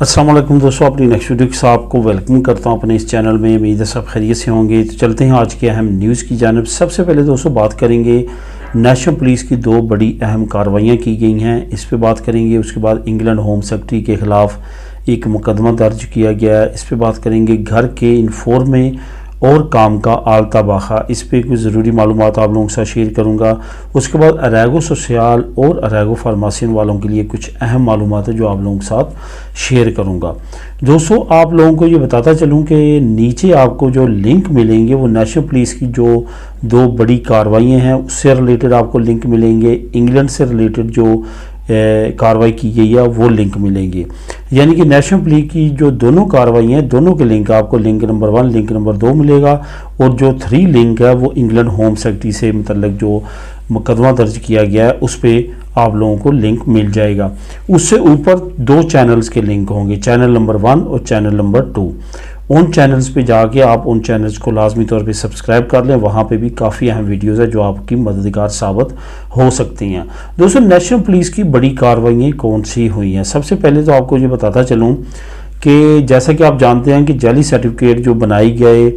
अस्सलाम वालेकुम दोस्तों, अपनी नेक्स्ट वीडियो के साथ आपको वेलकम करता हूं अपने इस चैनल में। उम्मीद है सब खैरियत से होंगे। तो चलते हैं आज के अहम न्यूज़ की जानिब। सबसे पहले दोस्तों बात करेंगे नेशनल पुलिस की दो बड़ी अहम कार्रवाइयां की गई हैं, इस पे बात करेंगे। उसके बाद इंग्लैंड होम सेक्रेटरी के ख़िलाफ़ एक मुकदमा दर्ज किया गया है, इस पे बात करेंगे। घर के इन्फॉर्म में और काम का आलता बाखा, इस पे कुछ ज़रूरी मालूमात आप लोगों के साथ शेयर करूंगा। उसके बाद अरेगो सोशल और अरेगो फार्मेसियन वालों के लिए कुछ अहम मालूमात है जो आप लोगों के साथ शेयर करूंगा। दोस्तों आप लोगों को ये बताता चलूं कि नीचे आपको जो लिंक मिलेंगे वो नेशनल पुलिस की जो दो बड़ी कार्रवाइयाँ हैं उससे रिलेटेड आपको लिंक मिलेंगे। इंग्लैंड से रिलेटेड जो कार्रवाई की गई है वो लिंक मिलेंगे, यानी कि नेशनल पुलिस की जो दोनों कार्रवाई हैं दोनों के लिंक आपको लिंक नंबर 1 लिंक नंबर 2 मिलेगा, और जो 3 लिंक है वो इंग्लैंड होम सेक्रेटरी से मतलब जो मुकदमा दर्ज किया गया है उस पर आप लोगों को लिंक मिल जाएगा। उससे ऊपर 2 चैनल्स के लिंक होंगे, चैनल नंबर 1 और चैनल नंबर 2। उन चैनल्स पे जाके आप उन चैनल्स को लाजमी तौर पे सब्सक्राइब कर लें, वहाँ पे भी काफ़ी अहम वीडियोस है जो आपकी मददगार साबित हो सकती हैं। दोस्तों नेशनल पुलिस की बड़ी कार्रवाइयाँ कौन सी हुई हैं, सबसे पहले तो आपको ये बताता चलूँ कि जैसा कि आप जानते हैं कि जाली सर्टिफिकेट जो बनाई गए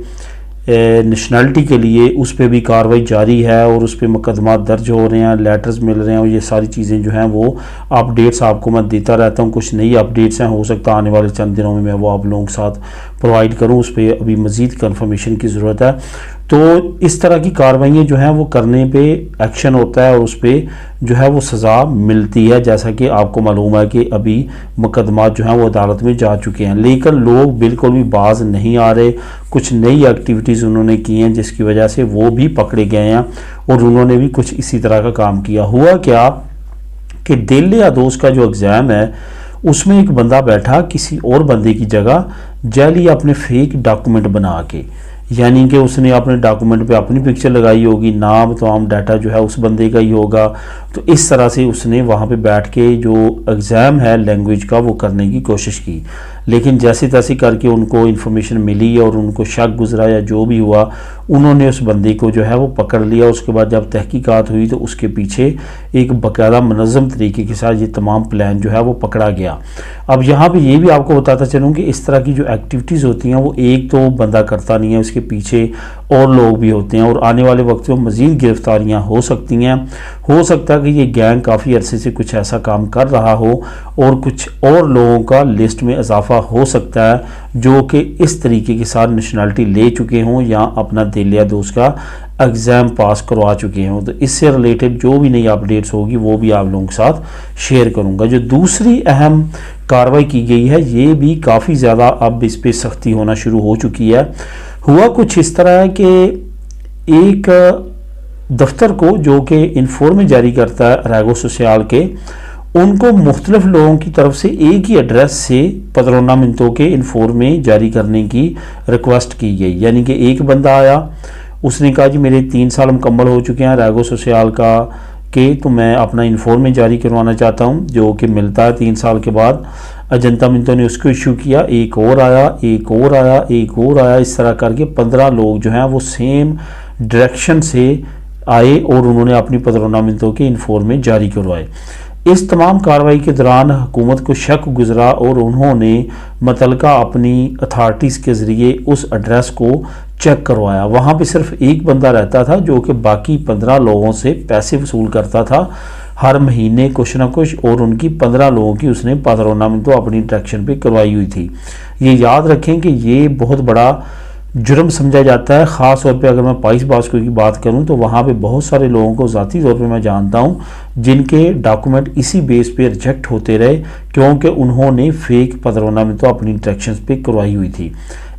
नेशनलिटी के लिए उस पर भी कार्रवाई जारी है और उस पर मुकदमा दर्ज हो रहे हैं, लेटर्स मिल रहे हैं, और ये सारी चीज़ें जो हैं वो अपडेट्स आपको मैं देता रहता हूँ। कुछ नई अपडेट्स हैं, हो सकता है आने वाले चंद दिनों में मैं वो आप लोगों के साथ प्रोवाइड करूँ, उस पर अभी मज़ीद कन्फर्मेशन की ज़रूरत है। तो इस तरह की कार्रवाइयाँ जो हैं वो करने पे एक्शन होता है और उस पर जो है वो सज़ा मिलती है। जैसा कि आपको मालूम है कि अभी मुकदमा जो हैं वो अदालत में जा चुके हैं, लेकिन लोग बिल्कुल भी बाज नहीं आ रहे। कुछ नई एक्टिविटीज़ उन्होंने की हैं जिसकी वजह से वो भी पकड़े गए हैं, और उन्होंने भी कुछ इसी तरह का काम किया। हुआ क्या कि दिल या दोस्त का जो एग्ज़ाम है उसमें एक बंदा बैठा किसी और बंदे की जगह जाली अपने फेक डॉक्यूमेंट बना के, यानी कि उसने अपने डॉक्यूमेंट पे अपनी पिक्चर लगाई होगी, नाम तमाम डाटा जो है उस बंदे का ही होगा। तो इस तरह से उसने वहाँ पे बैठ के जो एग्ज़ाम है लैंग्वेज का वो करने की कोशिश की, लेकिन जैसे तैसे करके उनको इन्फॉर्मेशन मिली और उनको शक गुजरा या जो भी हुआ, उन्होंने उस बंदे को जो है वो पकड़ लिया। उसके बाद जब तहकीकात हुई तो उसके पीछे एक बाकायदा मनज़्ज़म तरीके के साथ ये तमाम प्लान जो है वो पकड़ा गया। अब यहाँ पे ये भी आपको बताता चलूँ कि इस तरह की जो एक्टिविटीज़ होती हैं वो एक तो बंदा करता नहीं है, उसके पीछे और लोग भी होते हैं, और आने वाले वक्त में मज़ीद गिरफ्तारियाँ हो सकती हैं। हो सकता है कि ये गैंग काफ़ी अरसे से कुछ ऐसा काम कर रहा हो और कुछ और लोगों का लिस्ट में इजाफा हो सकता है जो कि इस तरीके के साथ नेशनलिटी ले चुके हों या अपना दिल या दोस्त का एग्ज़ाम पास करवा चुके हों। तो इससे रिलेटेड जो भी नई अपडेट्स होगी वो भी आप लोगों के साथ शेयर करूंगा। जो दूसरी अहम कार्रवाई की गई है ये भी काफ़ी ज़्यादा अब इस पर सख्ती होना शुरू हो चुकी है। हुआ कुछ इस तरह है कि एक दफ्तर को जो कि इन्फॉर्म जारी करता है अरेगो सोशल के, उनको मुख्तलिफ लोगों की तरफ से एक ही एड्रेस से 15 मिनटों के इन्फॉर्म जारी करने की रिक्वेस्ट की गई। यानी कि एक बंदा आया, उसने कहा जी मेरे 3 साल मुकम्मल हो चुके हैं अरेगो सोशल का के, तो मैं अपना इन्फॉर्म जारी करवाना चाहता हूं, जो कि मिलता है 3 साल के बाद। अजंता मिंटो ने उसको इशू किया, एक और आया, एक और आया, एक और आया, इस तरह करके 15 लोग जो हैं वो सेम डायरेक्शन से आए और उन्होंने अपनी 15 मिनटों के इन्फॉर्म जारी करवाए। इस तमाम कार्रवाई के दौरान हुकूमत को शक गुजरा और उन्होंने मुतलका अपनी अथॉरिटीज़ के ज़रिए उस एड्रेस को चेक करवाया। वहाँ पे सिर्फ एक बंदा रहता था जो कि बाकी 15 लोगों से पैसे वसूल करता था हर महीने कुछ ना कुछ, और उनकी 15 लोगों की उसने 15 मिनट तो अपनी डायरेक्शन पे करवाई हुई थी। ये याद रखें कि ये बहुत बड़ा जुर्म समझा जाता है। ख़ास तौर पे अगर मैं 22 बास्को की बात करूं तो वहाँ पे बहुत सारे लोगों को ज़ाती तौर पे मैं जानता हूं जिनके डॉक्यूमेंट इसी बेस पे रिजेक्ट होते रहे क्योंकि उन्होंने फेक 15 में तो अपनी इंस्ट्रक्शंस पे करवाई हुई थी।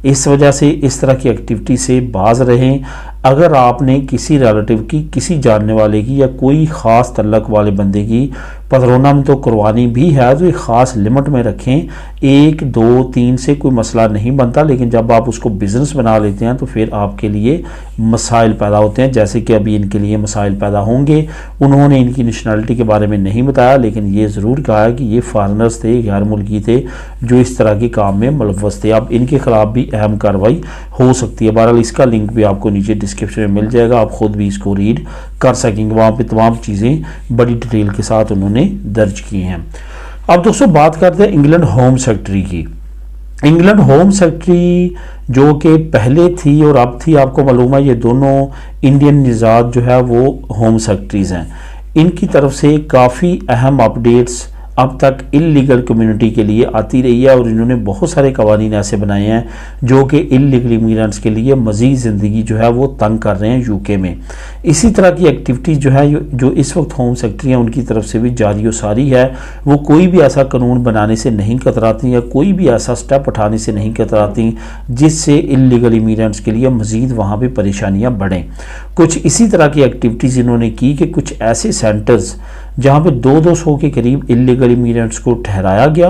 इस वजह से इस तरह की एक्टिविटी से बाज रहें। अगर आपने किसी रिलेटिव की, किसी जानने वाले की या कोई ख़ास तल्लक वाले बंदे की 15 में तो करवानी भी है तो एक ख़ास लिमिट में रखें। 1, 2, 3 से कोई मसला नहीं बनता, लेकिन जब आप उसको बिज़नेस बना लेते हैं तो फिर आपके लिए मसाइल पैदा होते हैं, जैसे कि अभी इनके लिए मसाइल पैदा होंगे। उन्होंने इनकी नेशनलिटी के बारे में नहीं बताया, लेकिन ये ज़रूर कहा है कि ये फॉरेनर्स थे, गैर मुल्की थे जो इस तरह के काम में मुलव्वस थे। अब इनके खिलाफ भी अहम कार्रवाई हो सकती है। बहरहाल इसका लिंक भी आपको नीचे डिस्क्रिप्शन में मिल जाएगा, आप खुद भी इसको रीड कर सकेंगे। वहाँ पे तमाम चीज़ें बड़ी डिटेल के साथ उन्होंने दर्ज की हैं। अब दोस्तों बात करते हैं इंग्लैंड होम सेक्रेटरी की। इंग्लैंड होम सेक्रेटरी जो कि पहले थी और अब थी, आपको मालूम है ये दोनों इंडियन निजात जो है वो होम सेक्रेटरीज हैं। इनकी तरफ से काफ़ी अहम अपडेट्स अब तक इलीगल कम्युनिटी के लिए आती रही है और इन्होंने बहुत सारे कवानीन ऐसे बनाए हैं जो कि इलीगल इमिग्रेंट्स के लिए मज़ीद ज़िंदगी जो है वो तंग कर रहे हैं यूके में। इसी तरह की एक्टिविटीज़ जो है जो इस वक्त होम सेक्रेटरी हैं उनकी तरफ से भी जारी व सारी है। वो कोई भी ऐसा कानून बनाने से नहीं कतराती या कोई भी ऐसा स्टेप उठाने से नहीं कतराती जिससे इलीगल इमिग्रेंट्स के लिए मज़ीद वहाँ पर परेशानियाँ बढ़ें। कुछ इसी तरह की एक्टिविटीज़ इन्होंने की कि कुछ ऐसे सेंटर्स जहाँ पे 200 के करीब इलीगल इमिग्रेंट्स को ठहराया गया,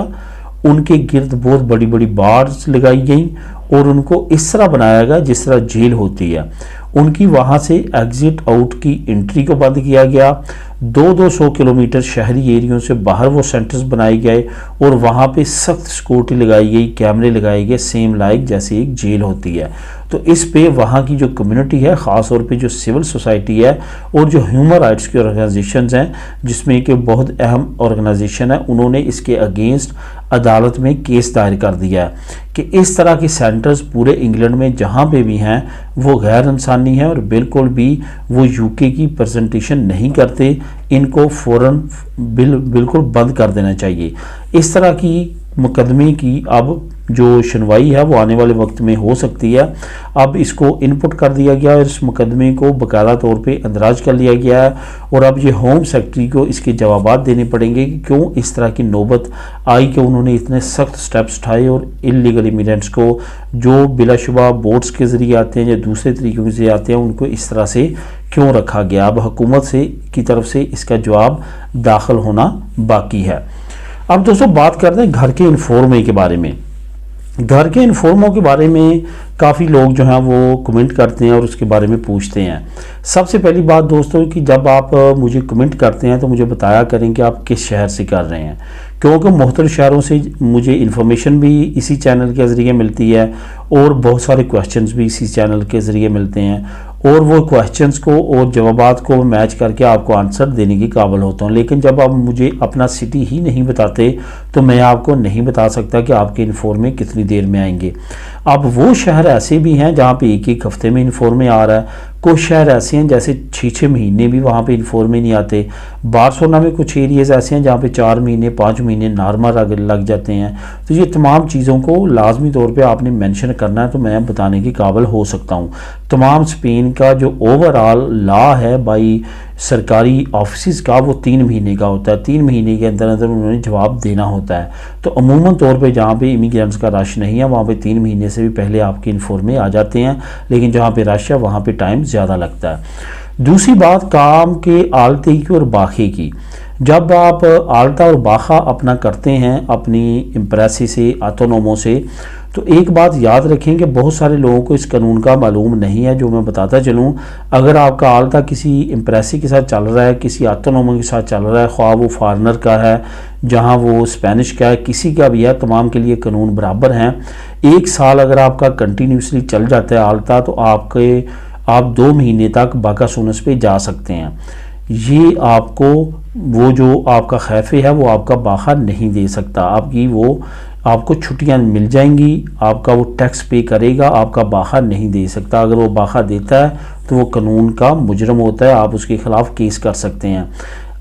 उनके गिर्द बहुत बड़ी बड़ी बार्स लगाई गई और उनको इस तरह बनाया गया जिस तरह जेल होती है। उनकी वहाँ से एग्जिट आउट की एंट्री को बंद किया गया। 200 किलोमीटर शहरी एरियों से बाहर वो सेंटर्स बनाए गए और वहाँ पे सख्त सिक्योरिटी लगाई गई, कैमरे लगाए गए, सेम लाइक जैसे एक जेल होती है। तो इस पे वहाँ की जो कम्युनिटी है, ख़ास तौर पे जो सिविल सोसाइटी है और जो ह्यूमन राइट्स की ऑर्गेनाइजेशंस हैं, जिसमें कि बहुत अहम ऑर्गेनाइजेशन है, उन्होंने इसके अगेंस्ट अदालत में केस दायर कर दिया है कि इस तरह के सेंटर्स पूरे इंग्लैंड में जहाँ पे भी हैं वो गैर इंसानी है और बिल्कुल भी वो यूके की प्रेजेंटेशन नहीं करते। इनको फ़ौरन बिल्कुल बंद कर देना चाहिए। इस तरह की मुकदमे की अब जो सुनवाई है वो आने वाले वक्त में हो सकती है। अब इसको इनपुट कर दिया गया और इस मुकदमे को बाकायदा तौर पे अंदराज कर लिया गया है और अब ये होम सेक्रेटरी को इसके जवाबात देने पड़ेंगे कि क्यों इस तरह की नौबत आई कि उन्होंने इतने सख्त स्टेप्स उठाए और इलीगल इमिग्रेंट्स को जो बिलाशुबा बोट्स के ज़रिए आते हैं या दूसरे तरीक़ों से आते हैं उनको इस तरह से क्यों रखा गया। अब हुकूमत से की तरफ से इसका जवाब दाखिल होना बाकी है। अब दोस्तों बात करते हैं घर के इन्फॉर्मे के बारे में। घर के इन्फॉर्मों के बारे में काफ़ी लोग जो हैं वो कमेंट करते हैं और उसके बारे में पूछते हैं। सबसे पहली बात दोस्तों कि जब आप मुझे कमेंट करते हैं तो मुझे बताया करें कि आप किस शहर से कर रहे हैं, क्योंकि मुख्तलिफ शहरों से मुझे इन्फॉर्मेशन भी इसी चैनल के ज़रिए मिलती है और बहुत सारे क्वेश्चंस भी इसी चैनल के ज़रिए मिलते हैं और वो क्वेश्चंस को और जवाबात को मैच करके आपको आंसर देने की काबिल होता हूँ। लेकिन जब आप मुझे अपना सिटी ही नहीं बताते तो मैं आपको नहीं बता सकता कि आपके इन्फॉर्मे कितनी देर में आएंगे। अब वो शहर ऐसे भी हैं जहाँ पे एक हफ्ते में इन्फॉर्मे आ रहा है, कुछ शहर ऐसे हैं जैसे 6-6 महीने भी वहाँ पे इन्फॉर्मे नहीं आते। बार्सिलोना में कुछ एरियाज़ ऐसे हैं जहाँ पे 4 महीने 5 महीने नॉर्मल लग जाते हैं। तो ये तमाम चीज़ों को लाजमी तौर पे आपने मेंशन करना है तो मैं बताने के काबिल हो सकता हूँ। तमाम स्पेन का जो ओवरऑल लॉ है बाई सरकारी ऑफिस का वो 3 महीने का होता है। 3 महीने के अंदर अंदर उन्होंने जवाब देना होता है। तो अमूमन तौर पे जहाँ पे इमिग्रेंट्स का रश नहीं है वहाँ पे 3 महीने से भी पहले आपके इन्फॉर्मे आ जाते हैं, लेकिन जहाँ पे रश है वहाँ पे टाइम ज़्यादा लगता है। दूसरी बात काम के आलते की और बाखे की। जब आप आलता और बाखा अपना करते हैं अपनी इम्प्रेसी से, ऑटोनोमो से, तो एक बात याद रखें कि बहुत सारे लोगों को इस कानून का मालूम नहीं है जो मैं बताता चलूँ। अगर आपका आलता किसी इम्प्रेसी के साथ चल रहा है, किसी ऑटोनोमो के साथ चल रहा है, ख्वाह वो फॉरनर का है, जहाँ वो स्पेनिश का है, किसी का भी है, तमाम के लिए कानून बराबर हैं। 1 साल अगर आपका कंटिन्यूसली चल जाता है आलता तो आप 2 महीने तक बाकासुनस पे जा सकते हैं। ये आपको वो जो आपका खैफे है वो आपका बाखा नहीं दे सकता। आपको छुट्टियां मिल जाएंगी, आपका वो टैक्स पे करेगा, आपका बाखा नहीं दे सकता। अगर वो बाखा देता है तो वो कानून का मुजरम होता है, आप उसके खिलाफ केस कर सकते हैं।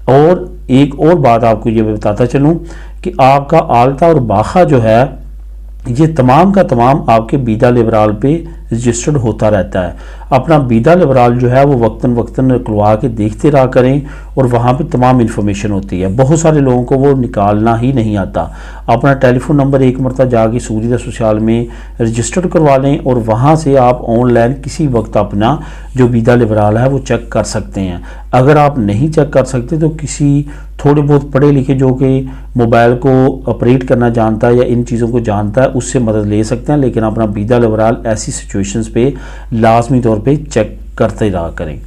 और एक और बात आपको ये बताता चलूँ कि आपका आलता और बाखा जो है ये तमाम का तमाम आपके वीज़ा लिबराल पे रजिस्टर्ड होता रहता है। अपना वीज़ा लिबराल जो है वो वक्तन वक्तन निकलवा के देखते रहा करें और वहाँ पे तमाम इन्फॉर्मेशन होती है। बहुत सारे लोगों को वो निकालना ही नहीं आता। अपना टेलीफोन नंबर एक मरतबा जाके सूरीदा सोशल में रजिस्टर्ड करवा लें और वहाँ से आप ऑनलाइन किसी वक्त अपना जो वीज़ा लिबराल है वो चेक कर सकते हैं। अगर आप नहीं चेक कर सकते तो किसी थोड़े बहुत पढ़े लिखे जो कि मोबाइल को ऑपरेट करना जानता है या इन चीज़ों को जानता है उससे मदद ले सकते हैं, लेकिन अपना वीज़ा लिबराल ऐसी सिचुएशंस पे लाजमी तौर पे चेक करते रहा करें।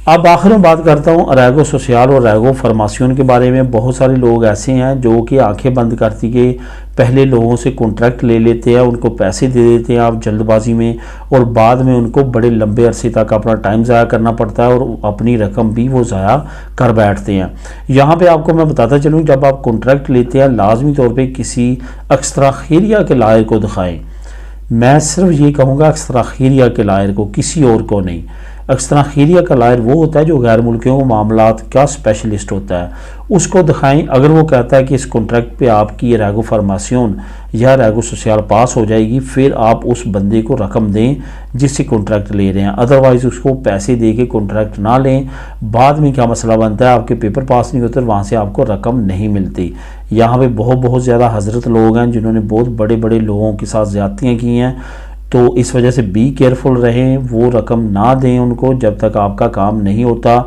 अब आखिर में बात करता हूँ रैगो सोशल और रैगो फार्मासियोन के बारे में। बहुत सारे लोग ऐसे हैं जो कि आंखें बंद करती के पहले लोगों से कॉन्ट्रैक्ट ले लेते हैं, उनको पैसे दे देते हैं आप जल्दबाजी में, और बाद में उनको बड़े लंबे अरसे तक अपना टाइम ज़ाया करना पड़ता है और अपनी रकम भी वो ज़ाया कर बैठते हैं। यहाँ पे आपको मैं बताता चलूँ, जब आप कॉन्ट्रैक्ट लेते हैं लाजमी तौर पर किसी एक्स्ट्रा खैरिया के लायर को दिखाएँ। मैं सिर्फ ये कहूँगा एक्स्ट्रा खैरिया के लायर को, किसी और को नहीं। एक्स्ट्रा खैरिया का लायर वो होता है जो गैर मुल्कियों के मामलात का स्पेशलिस्ट होता है, उसको दिखाएं। अगर वो कहता है कि इस कॉन्ट्रैक्ट पे आपकी ये रैगो फार्मासियोन या रैगो सोशल पास हो जाएगी, फिर आप उस बंदे को रकम दें जिससे कॉन्ट्रैक्ट ले रहे हैं। अदरवाइज़ उसको पैसे दे के कॉन्ट्रैक्ट ना लें। बाद में क्या मसला बनता है, आपके पेपर पास नहीं होते, वहाँ से आपको रकम नहीं मिलती। यहाँ पे बहुत ज़्यादा हजरत लोग हैं जिन्होंने बहुत बड़े बड़े लोगों के साथ ज़्यादतियाँ की हैं, तो इस वजह से बी केयरफुल रहें। वो रकम ना दें उनको जब तक आपका काम नहीं होता।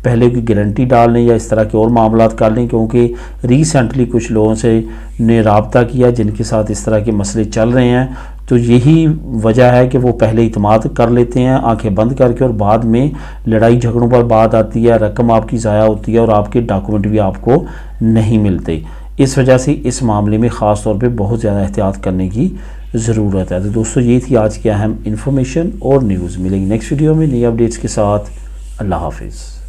पहले की गारंटी डाल लें या इस तरह के और मामलात कर लें, क्योंकि रिसेंटली कुछ लोगों से ने रब्ता किया जिनके साथ इस तरह के मसले चल रहे हैं। तो यही वजह है कि वो पहले इतमाद कर लेते हैं आंखें बंद करके, और बाद में लड़ाई झगड़ों पर बात आती है, रकम आपकी ज़ाया होती है और आपके डॉक्यूमेंट भी आपको नहीं मिलते। इस वजह से इस मामले में ख़ास तौर पे बहुत ज़्यादा एहतियात करने की ज़रूरत है। तो दोस्तों ये थी आज की अहम इन्फॉर्मेशन और न्यूज़। मिलेंगे नेक्स्ट वीडियो में नई अपडेट्स के साथ। अल्लाह हाफिज़।